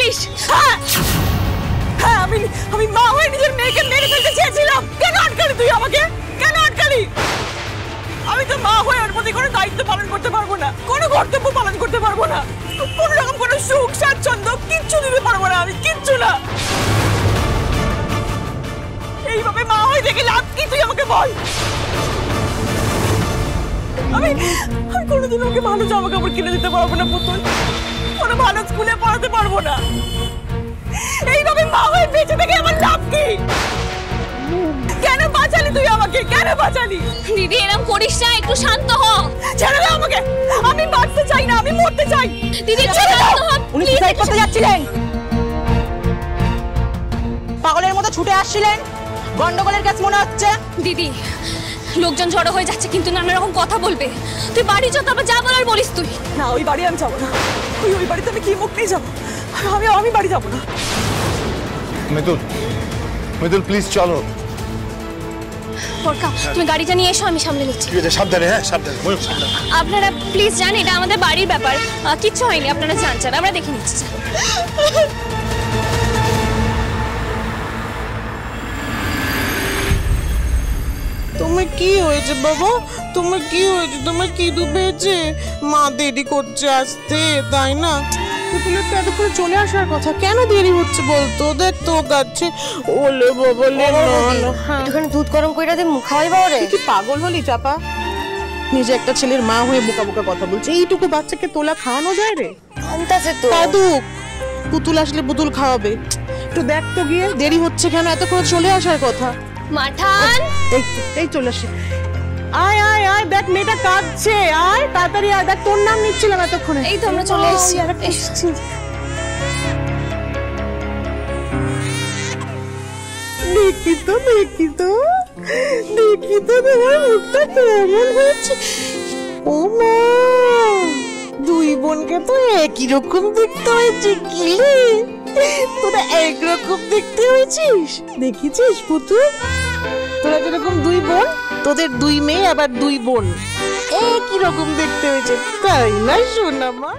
করেছিস? হ্যাঁ, আমি মা হয়ে নিজের মেয়েকে মেরে ফেলতে চেয়েছিলাম। কেন আটকালি তুই আমাকে? কেন আটকালি? আমি তো মা হয়ে ওর প্রতি কোনো দায়িত্ব পালন করতে পারবো না, কোনো কর্তব্য পালন করতে পারবো না, কোনো রকম কোনো সুখ স্বাচ্ছন্দ্য কিচ্ছু দিতে পারবো না, আমি কিচ্ছু না। এইভাবে মা হয়ে দেখে লাভ কি তুই আমাকে বল? আমি কোনোদিন ওকে ভালো জামা কাপড় কিনে দিতে পারবো না পুতুল, কোনো ভালো স্কুলে পড়াতে পারবো না। এইভাবে মা হয়ে বেঁচে থেকে আমার লাভ কি? কেন বাঁচালি তুই আমাকে? কেন বাঁচালি? দিদি এরকম করিস না, একটু শান্ত হ। ছেড়ে দাও আমাকে, আমি বাঁচতে চাই না, আমি মরতে চাই। দিদি শান্ত হ। উনি সুসাইড করতে যাচ্ছিলেন, পাগলের মতো ছুটে আসছিলেন, গন্ডগোলের কাজ মনে হচ্ছে। দিদি লোকজন জড়ো হয়ে যাচ্ছে, কিন্তু নানা রকম কথা বলবে। তুই বাড়ি যা, তারপর যা বলার বলিস তুই। না, ওই বাড়ি আমি যাবো না। ওই বাড়িতে আমি কি মুখ নিয়ে যাবো? আমি বাড়ি যাবো না। মিতুল প্লিজ চলো। পরকা তুমি গাড়িটা নিয়ে এসো, আমি সামলে নিচ্ছি। ঠিক আছে, সাবধানে। হ্যাঁ সাবধানে। আপনারা প্লিজ যান, এটা আমাদের বাড়ির ব্যাপার, কিচ্ছু হয়নি, আপনারা যান, আমরা দেখে নিচ্ছি। তোমার কি হয়েছে বাবা? তোমার কি হয়েছে? তোমার কি ডুবেছে? মা দেরি করছে আসতে, তাই না? পুতুলের তো এতক্ষণে চলে আসার কথা, কেন দেরি হচ্ছে বলতো? দেখ তো কাছে। ওলে বাবা লে, একটুখানি দুধ গরম কইরা দে, মুখ খাওয়াই বাবা রে। কি পাগল হলি চাপা? নিজে একটা ছেলের মা হয়ে বোকা বোকা কথা বলছে। এইটুকু বাচ্চাকে তোলা খাওয়ানো যায় রে? আনতাছে তো। কাদুক, পুতুল আসলে পুতুল খাওয়াবে। একটু দেখ তো গিয়ে, দেরি হচ্ছে কেন? এতক্ষণে চলে আসার কথা। মাঠান এই চলে আসে। আয় আয় আয়, দেখ মেয়েটা কাঁদছে। আয় তাড়াতাড়ি আয়, দেখ তোর নাম নিচ্ছিলাম এতক্ষণে। এই তো আমরা চলে এসেছি। দেখি তো তোমার মুখটা কেমন হয়েছে। ও মা, দুই বোনকে তো একই রকম দেখতে হয়েছে। কি তোরা একরকম দেখতে হয়েছিস? দেখেছিস পুতুল, তোরা যেরকম দুই বোন, তোদের দুই মেয়ে আবার দুই বোন একই রকম দেখতে হয়েছে, তাই না সোনা মা?